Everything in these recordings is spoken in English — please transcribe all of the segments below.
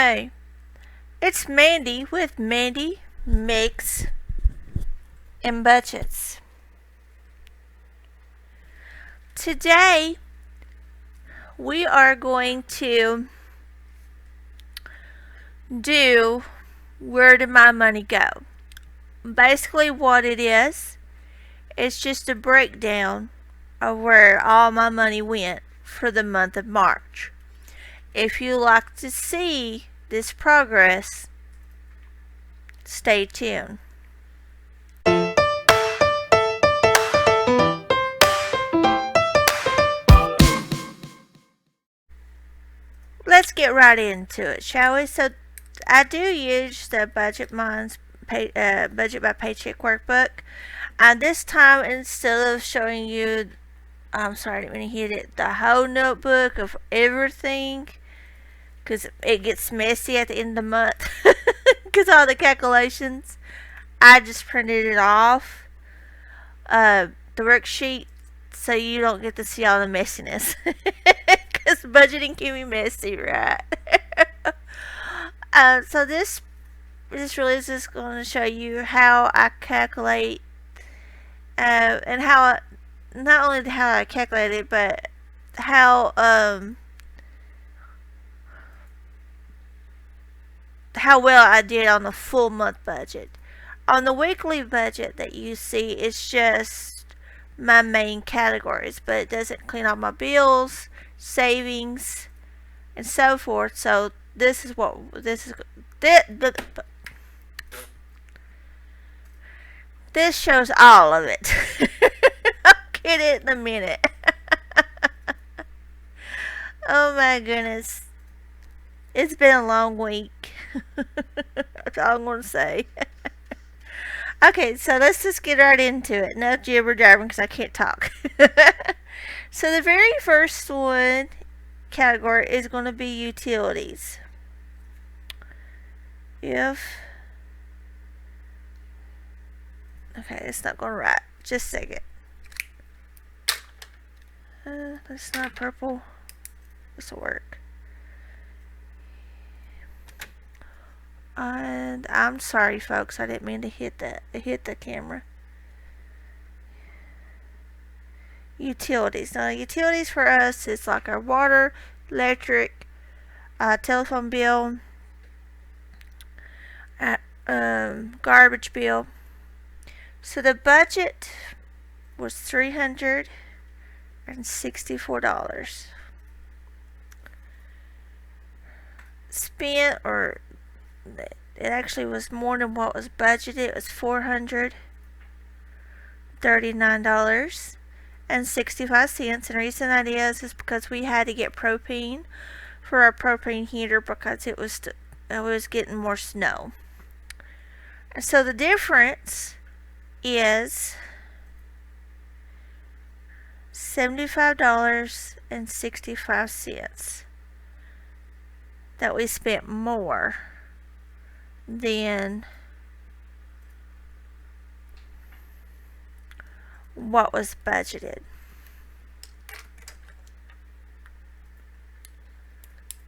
Hi, it's Mandy with Mandy Makes and Budgets. Today we are going to do Where Did My Money Go? Basically what it is, it's just a breakdown of where all my money went for the month of March. If you like to see this progress, stay tuned. Let's get right into it, shall we? So, I do use the Budget by Paycheck workbook. And this time, instead of showing you, I'm sorry, I didn't mean to hit it, the whole notebook of everything, because it gets messy at the end of the month, because all the calculations, I just printed it off, the worksheet, so you don't get to see all the messiness. Because budgeting can be messy, right? So this really is just going to show you how I calculate, and not only how I calculate it, but how well I did on the full month budget. On the weekly budget that you see, it's just my main categories, but it doesn't clean all my bills, savings, and so forth. So this shows all of it. I'll get it in a minute. Oh my goodness. It's been a long week. That's all I'm going to say. Okay, so let's just get right into it. No jibber jabbering because I can't talk. So the very first one category is going to be utilities. Okay, it's not going right. Just a second. That's not purple. This will work. And I'm sorry, folks. I didn't mean to hit the camera. Utilities. Now, utilities for us is like our water, electric, telephone bill, garbage bill. So the budget was $364. Spent, or it actually was more than what was budgeted. It was $439.65. And the reason that is because we had to get propane for our propane heater because it was getting more snow. And so the difference is $75.65 that we spent more than what was budgeted.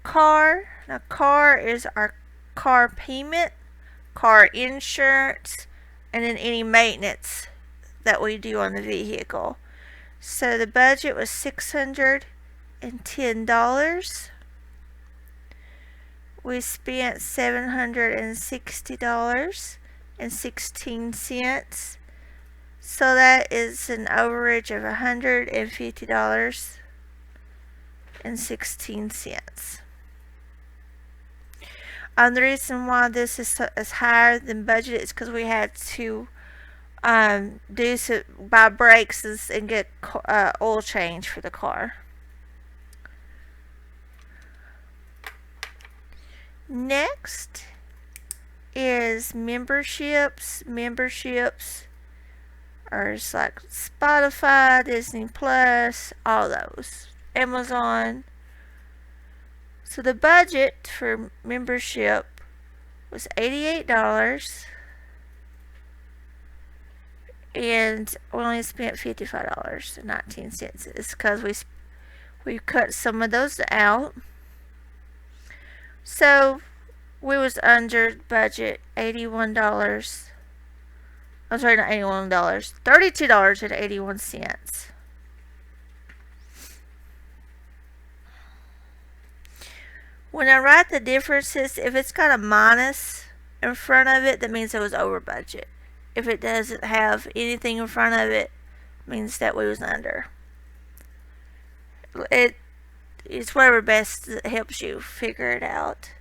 Car. Now, car is our car payment, car insurance, and then any maintenance that we do on the vehicle. So the budget was $610. We spent $760.16. So that is an overage of $150.16. The reason why this is higher than budget is because we had to buy brakes and get oil change for the car. Next is memberships. Memberships are just like Spotify, Disney Plus, all those. Amazon. So the budget for membership was $88, and we only spent $55.19. It's because we cut some of those out. So we was under budget $81. I'm sorry, not $81, $32.81. When I write the differences, if it's got a minus in front of it, that means it was over budget. If it doesn't have anything in front of it, means that we was under. It's whatever best helps you figure it out.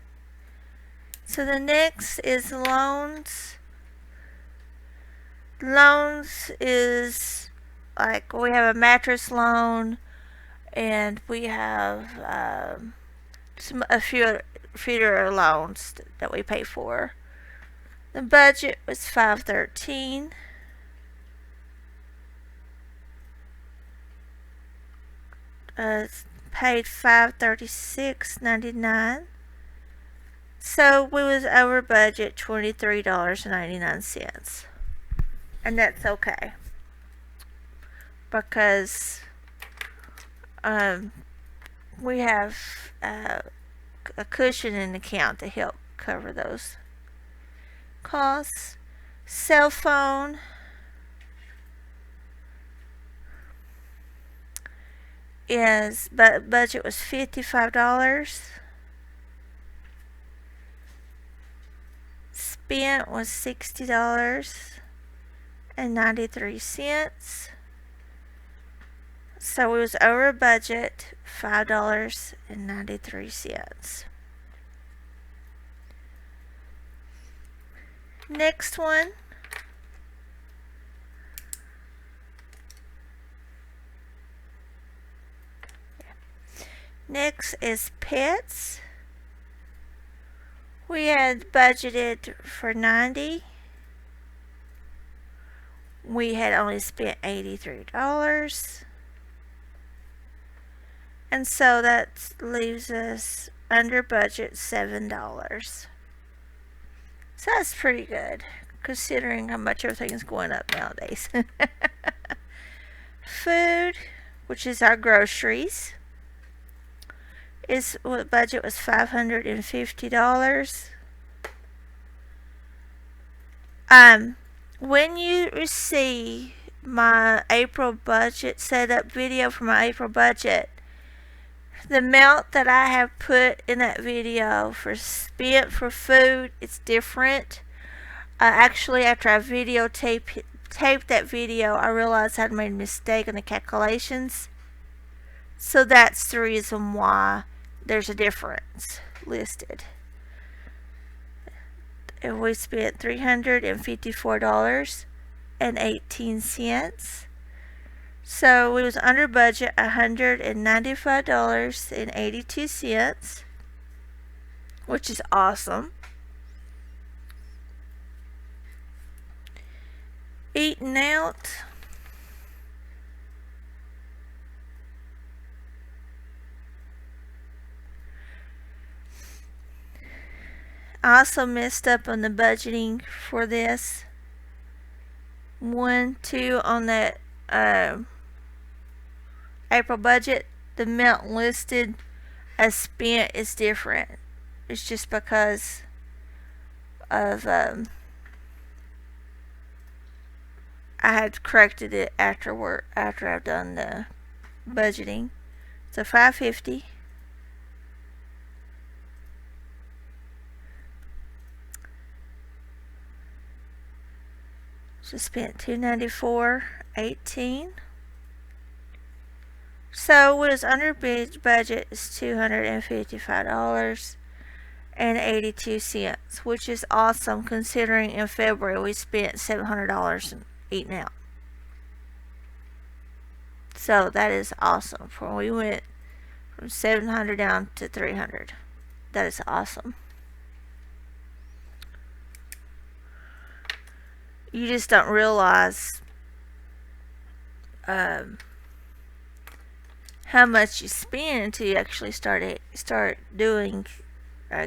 So the next is loans. Loans is like we have a mattress loan, and we have a few other loans that we pay for. The budget was $513. Paid $536.99. So we was over budget $23.99. And that's okay. Because we have a cushion in the account to help cover those costs. Cell phone is budget was $55. Spent was $60.93. So it was over budget $5.93. Next one. Next is pets. We had budgeted for $90. We had only spent $83. And so that leaves us under budget $7. So that's pretty good, considering how much everything's going up nowadays. Food, which is our groceries, budget was $550. When you see my April budget setup video for my April budget, the amount that I have put in that video for spent for food, it's different. Actually, after I taped that video, I realized I'd made a mistake in the calculations. So that's the reason why there's a difference listed. And we spent $354.18. So we was under budget $195.82, which is awesome. Eating out. I also messed up on the budgeting for this. 2 on that April budget, the amount listed as spent is different. It's just because of I had corrected it after I've done the budgeting. So $550. So spent $294.18. So what is under budget is $255.82, which is awesome considering in February we spent $700 eating out. So that is awesome. We went from $700 down to $300. That is awesome. You just don't realize how much you spend until you actually start doing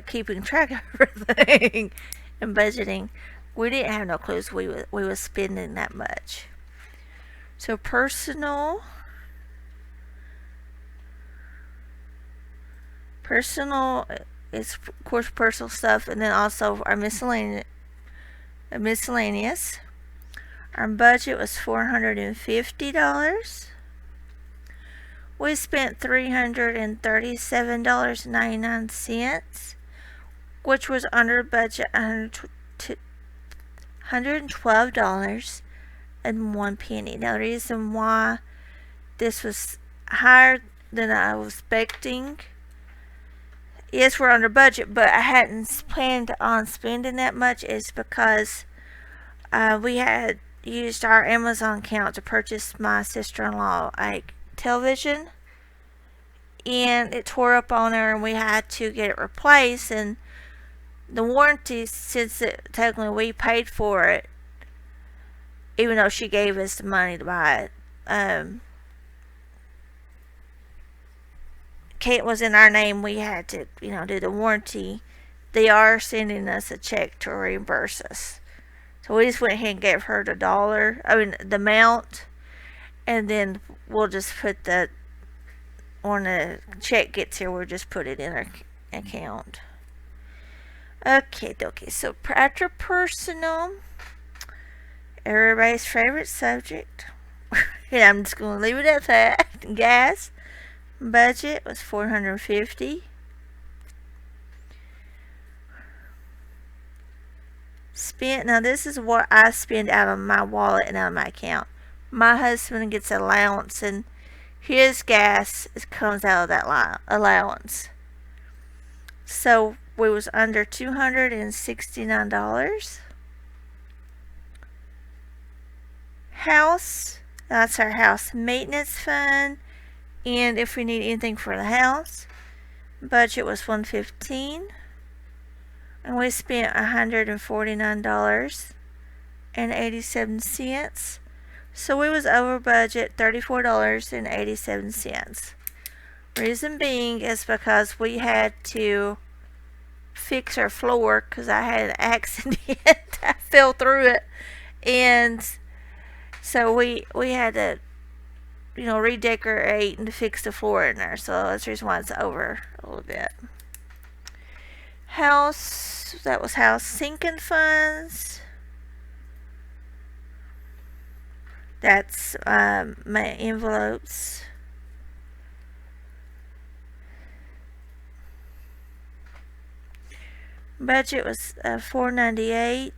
keeping track of everything and budgeting. We didn't have no clues we was spending that much. So personal it's of course personal stuff, and then also our miscellaneous. Our budget was $450. We spent $337.99, which was under budget $112.01. Now the reason why this was higher than I was expecting, yes, we're under budget, but I hadn't planned on spending that much, is because we had used our Amazon account to purchase my sister-in-law a television, and it tore up on her, and we had to get it replaced. And the warranty, since technically we paid for it, even though she gave us the money to buy it, Kate was in our name. We had to, do the warranty. They are sending us a check to reimburse us. So we just went ahead and gave her the amount, and then we'll just put when the check gets here, we'll just put it in our account. Okay, so after personal, everybody's favorite subject, and I'm just going to leave it at that. Gas budget was $450. Now this is what I spend out of my wallet and out of my account. My husband gets an allowance, and his gas comes out of that allowance. So we was under $269. House, that's our house maintenance fund, and if we need anything for the house, budget was $115. And we spent $149.87. So we was over budget $34.87. Reason being is because we had to fix our floor because I had an accident. I fell through it, and so we had to redecorate and fix the floor in there. So that's the reason why it's over a little bit. That was house sinking funds. That's my envelopes. Budget was $498.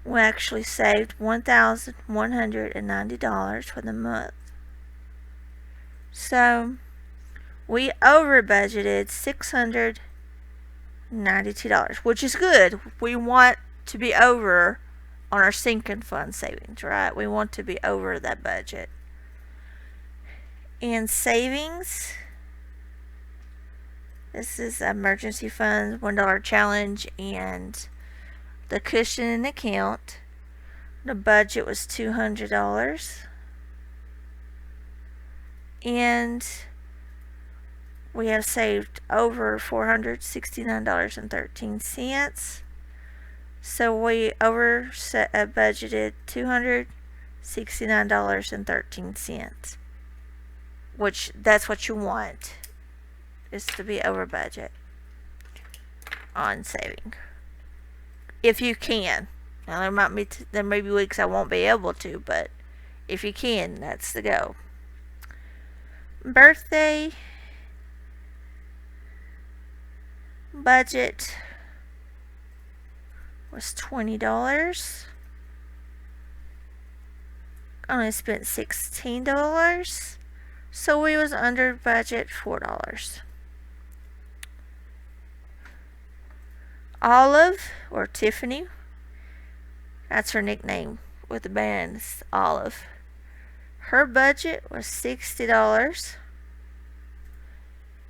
We actually saved $1,190 for the month. So we over budgeted $692, which is good. We want to be over on our sinking fund savings, right? We want to be over that budget. And savings, this is emergency funds, $1 challenge, and the cushion in the account. The budget was $200. And we have saved over $469.13. So we budgeted $269.13. Which, that's what you want, is to be over budget on saving. If you can. Now there may be weeks I won't be able to, but if you can, that's the go. Birthday budget was $20. Only spent $16. So we was under budget $4. Olive, or Tiffany, that's her nickname with the band, it's Olive. Her budget was $60.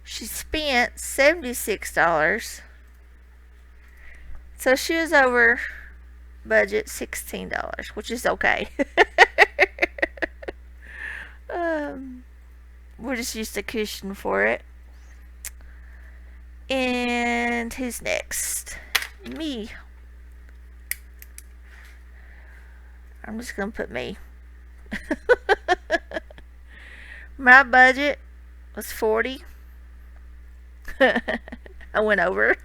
She spent $76. So she was over budget $16, which is okay. We're just used to cushion for it. And who's next? Me. I'm just gonna put me. My budget was $40. I went over.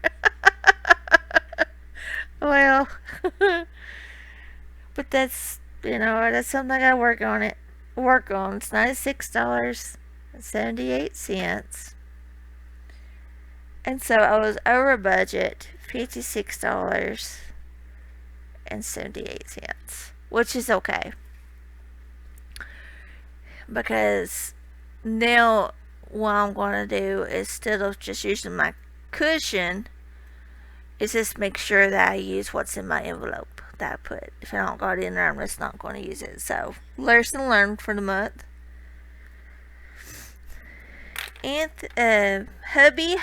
Well, but that's, that's something I gotta work on it. Work on. It's $96.78. And so I was over budget, $56.78, which is okay. Because now what I'm going to do, instead of just using my cushion, is just make sure that I use what's in my envelope that I put. If I don't got it in there, I'm just not going to use it. So, lesson learned for the month. And hubby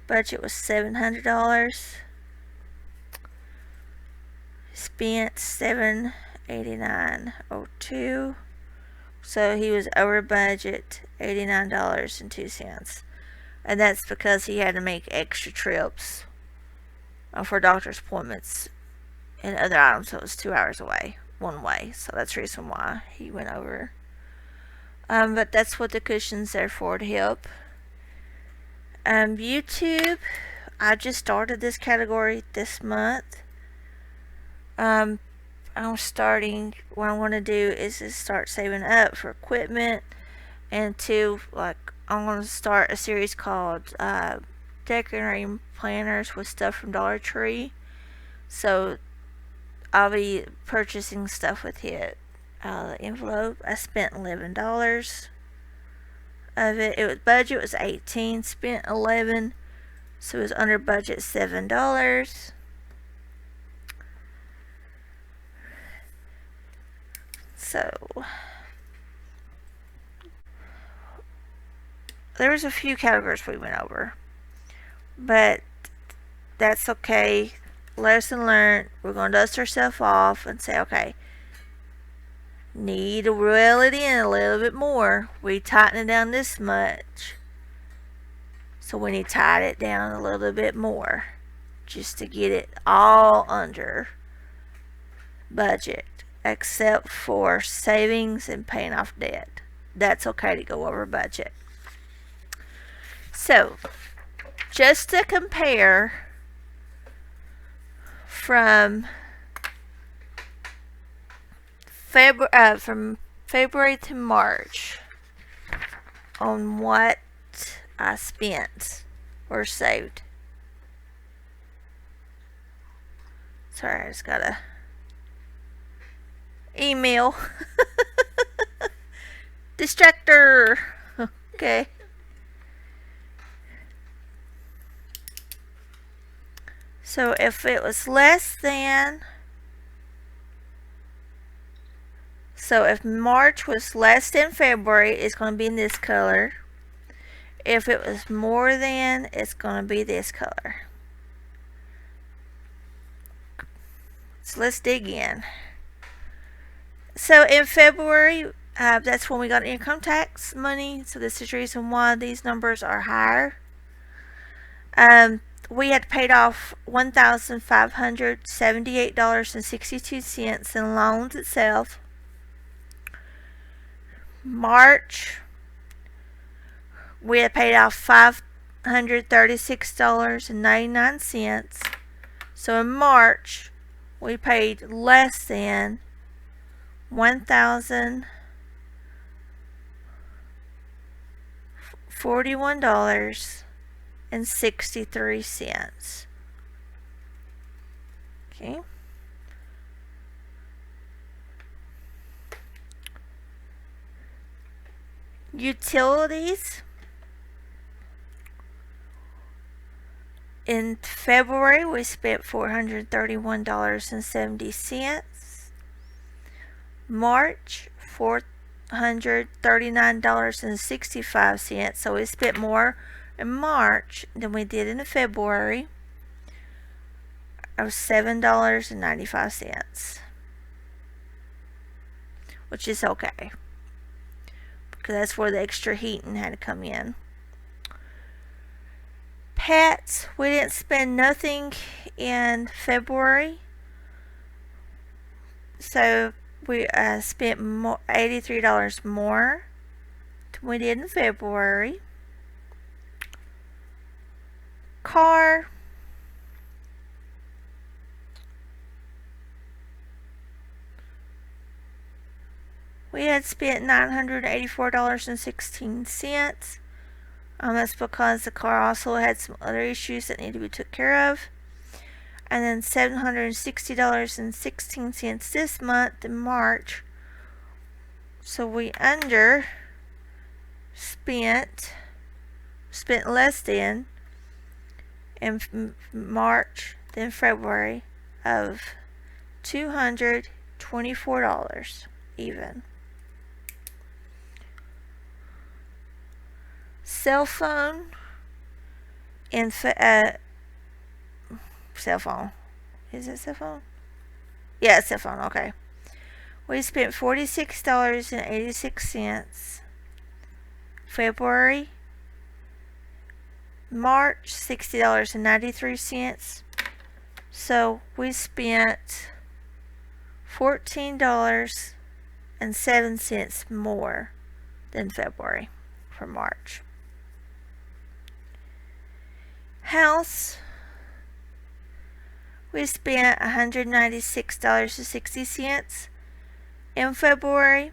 budget was $700. Spent $789.02. So he was over budget $89.02. And that's because he had to make extra trips for doctor's appointments and other items. So it was 2 hours away, one way. So that's the reason why he went over. But that's what the cushion's there for, to help. YouTube, I just started this category this month. I'm starting, what I want to do is just start saving up for equipment, and I'm going to start a series called Decorating Planners with stuff from Dollar Tree. So I'll be purchasing stuff with it. The envelope, I spent $11 of it. Budget was $18, spent $11, so it was under budget $7. So there was a few categories we went over, but that's okay. Lesson learned. We're going to dust ourselves off and say, okay, need to reel it in a little bit more. We tighten it down this much, so we need to tighten it down a little bit more just to get it all under budget, except for savings and paying off debt. That's okay to go over budget. So, just to compare from February to March on what I spent or saved. Sorry, I just got a email. Distractor. Okay. So if it was less than, so if March was less than February, it's going to be in this color. If it was more than, it's going to be this color. So let's dig in. So in February, that's when we got income tax money. So this is the reason why these numbers are higher. We had paid off $1,578.62 in loans itself. March, we had paid off $536.99. So in March, we paid less than $1,041.63. Okay. Utilities. In February, we spent $431.70. March, $439.65. So we spent more in March than we did in February, of $7.95, which is okay, because that's where the extra heating had to come in. Pets, we didn't spend nothing in February, so we spent $83 more to than we did in February. Car, we had spent $984.16. That's because the car also had some other issues that needed to be took care of. And then $760.16 this month in March. So we spent less than in March than February of $224 even. Cell phone and cell phone. Is it cell phone? Yeah, it's cell phone. Okay. We spent $46.86 February. March, $60.93. So we spent $14.07 more than February for March. House, we spent $196.60 in February,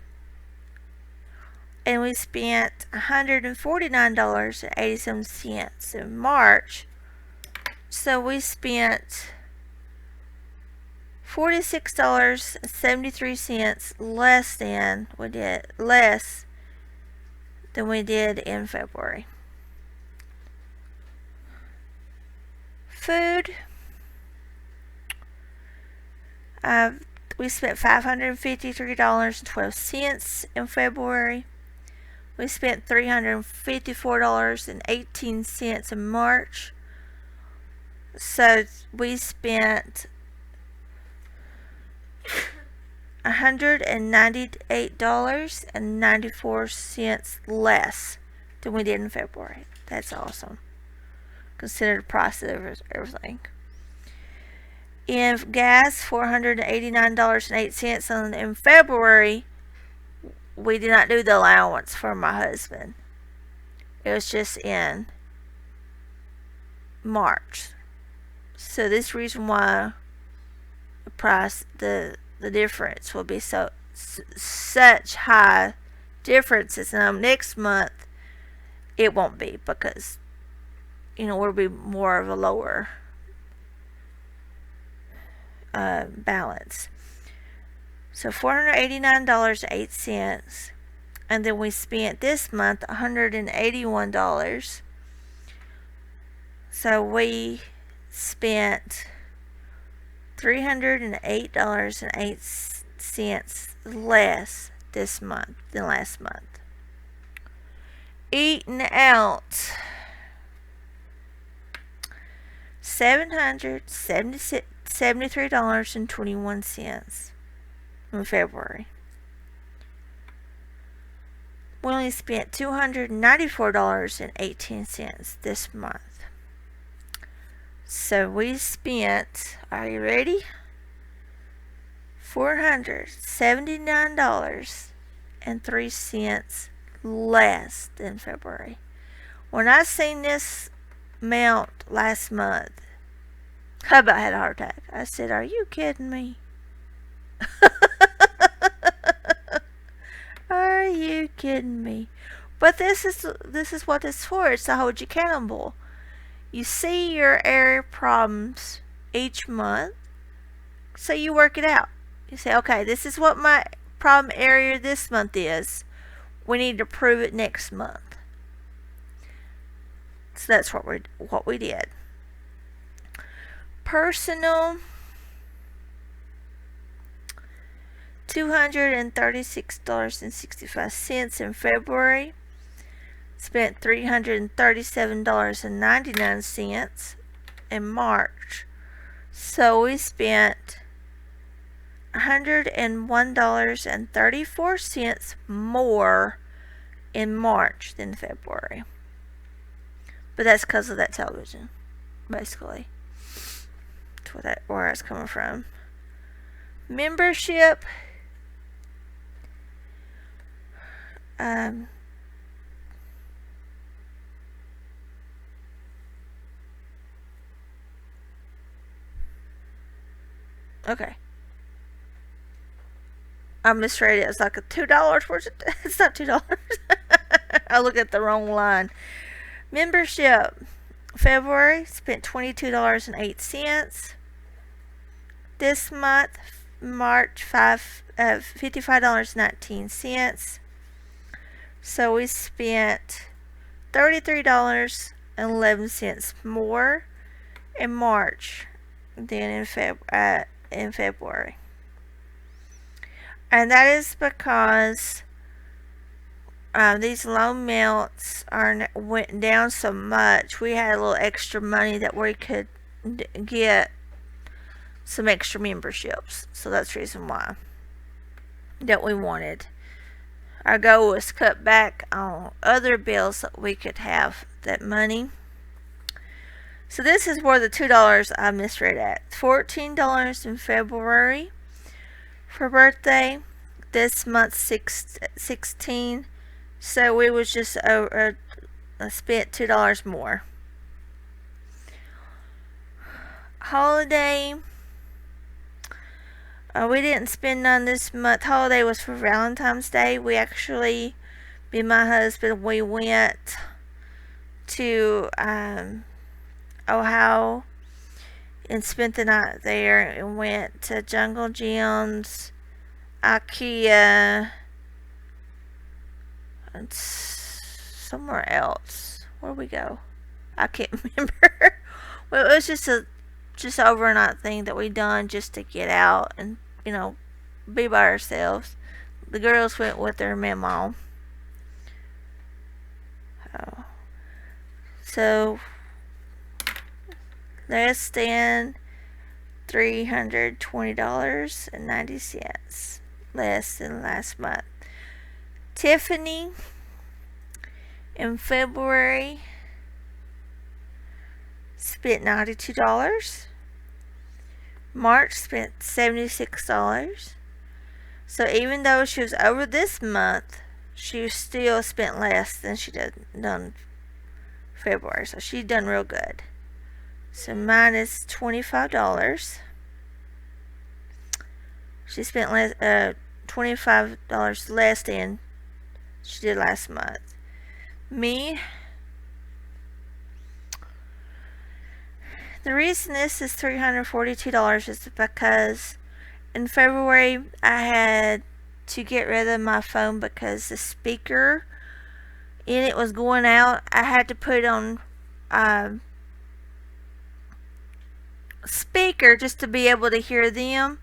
and we spent $149.87 in March. So we spent $46.73 less than we did in February. Food, we spent $553.12 in February. We spent $354.18 in March. So we spent $198.94 less than we did in February. That's awesome. Consider the price of everything. In gas, $489.08. And in February, we did not do the allowance for my husband. It was just in March. So this reason why the price, the difference will be such high differences. Next month it won't be, because will be more of a lower balance. So $489.08, and then we spent this month $181. So we spent $308.08 less this month than last month. Eating out, $773.21 in February. We only spent $294.18 this month. So we spent, are you ready? $479.03 less than February. When I seen this amount last month, I about had a heart attack. I said, "Are you kidding me?" Are you kidding me? But this is what it's for. It's to hold you accountable. You see your area problems each month, so you work it out. You say, okay, this is what my problem area this month is. We need to prove it next month. So that's what we did. Personal, $236.65 in February. Spent $337.99 in March. So we spent $101.34 more in March than February. But that's because of that television, basically. That's where it's coming from. Membership, Okay. I misread it. It's like a $2 worth. It's not $2. I look at the wrong line. Membership. February spent $22.08. This month, March, $55.19. So we spent $33.11 more in March than in February. And that is because these loan amounts went down so much. We had a little extra money that we could get some extra memberships. So that's the reason why that we wanted. Our goal was to cut back on other bills that we could have that money. So this is where the $2 I misread at. $14 in February for birthday. This month 16. So we was just spent $2 more. Holiday. We didn't spend none this month. Holiday was for Valentine's Day. We actually, me and my husband, we went to Ohio and spent the night there and went to Jungle Gyms, IKEA, and somewhere else. Where'd we go? I can't remember. Well, it was just a overnight thing that we done just to get out and be by ourselves. The girls went with their mama. So less than $320.90 less than last month. Tiffany in February spent $92. March spent $76. So even though she was over this month, she still spent less than she done February. So she done real good. So mine is $25. She spent $25 less than she did last month. Me, the reason this is $342 is because in February I had to get rid of my phone because the speaker in it was going out. I had to put it on speaker just to be able to hear them,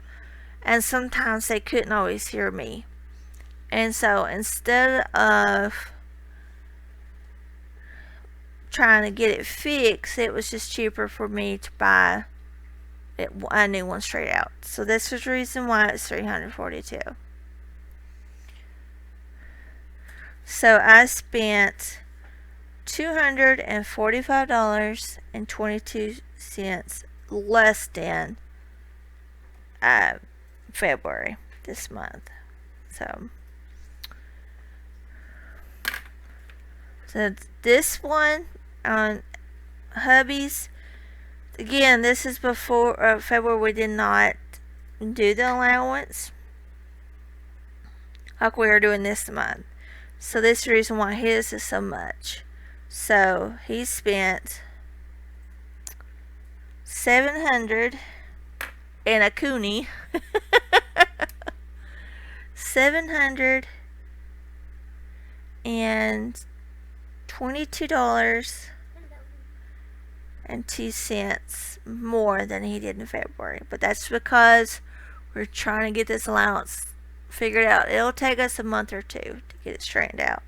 and sometimes they couldn't always hear me. And so instead of trying to get it fixed, it was just cheaper for me to buy a new one straight out. So this is the reason why it's $342. So I spent $245.22 less than February this month. So this one on hubbies, again, this is before February. We did not do the allowance like we are doing this month. So this is the reason why his is so much. So he spent $700 and a coonie. $722.02 more than he did in February. But that's because we're trying to get this allowance figured out. It'll take us a month or two to get it straightened out.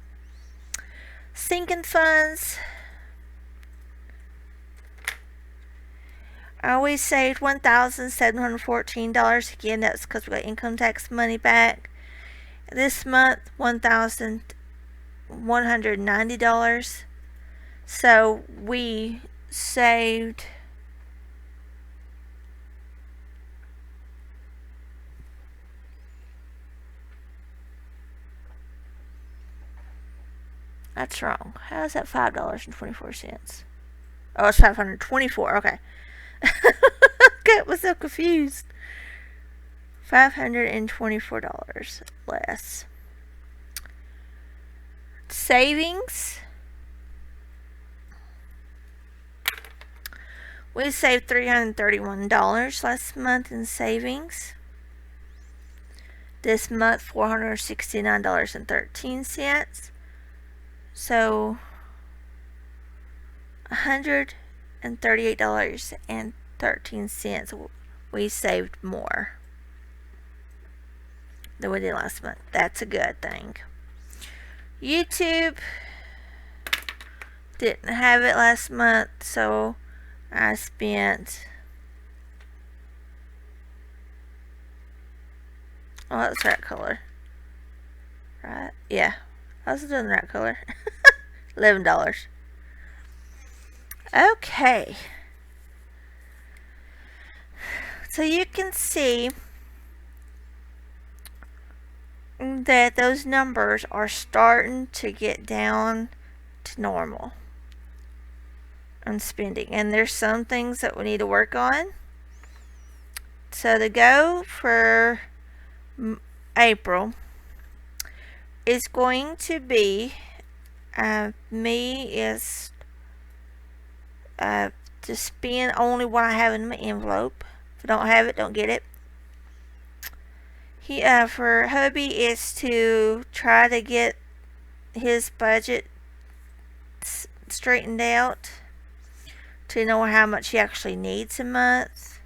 Sinking funds. I always saved $1,714. Again, that's because we got income tax money back. This month, $1,190. So we saved that's wrong. How is that $5.24? Oh, it's $524. Okay. I was so confused. $524 less. Savings. We saved $331 last month in savings. This month, $469.13. So, $138.13 we saved more than we did last month. That's a good thing. YouTube didn't have it last month, so I spent, oh, that's the right color. Right? Yeah. I was doing the right color. $11. Okay. So you can see that those numbers are starting to get down to normal on spending. And there's some things that we need to work on. So the goal for April is going to be to spend only what I have in my envelope. If I don't have it, don't get it. For hubby is to try to get his budget straightened out to know how much he actually needs a month,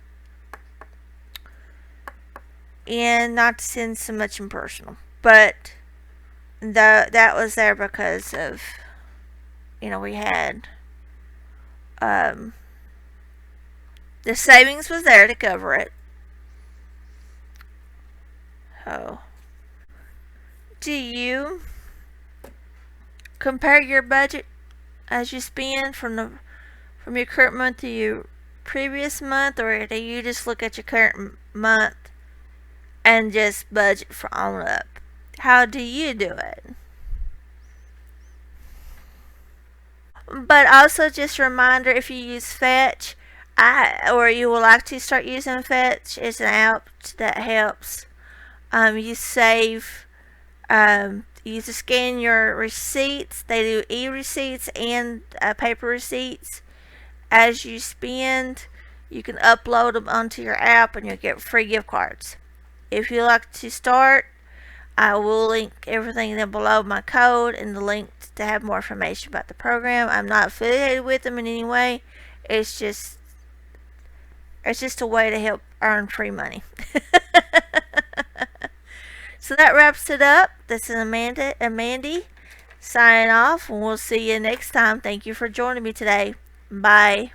and not to send so much in personal. But that was there because of, we had the savings was there to cover it. Oh. Do you compare your budget as you spend from your current month to your previous month, or do you just look at your current month and just budget for on up? How do you do it? But also, just a reminder, if you use Fetch, or you would like to start using Fetch, it's an app that helps. You save. You just scan your receipts. They do e-receipts and paper receipts. As you spend, you can upload them onto your app and you'll get free gift cards. If you like to start, I will link everything down below, my code and the link to have more information about the program. I'm not affiliated with them in any way. It's just a way to help earn free money. So that wraps it up. This is Amanda and Mandy signing off, and we'll see you next time. Thank you for joining me today. Bye.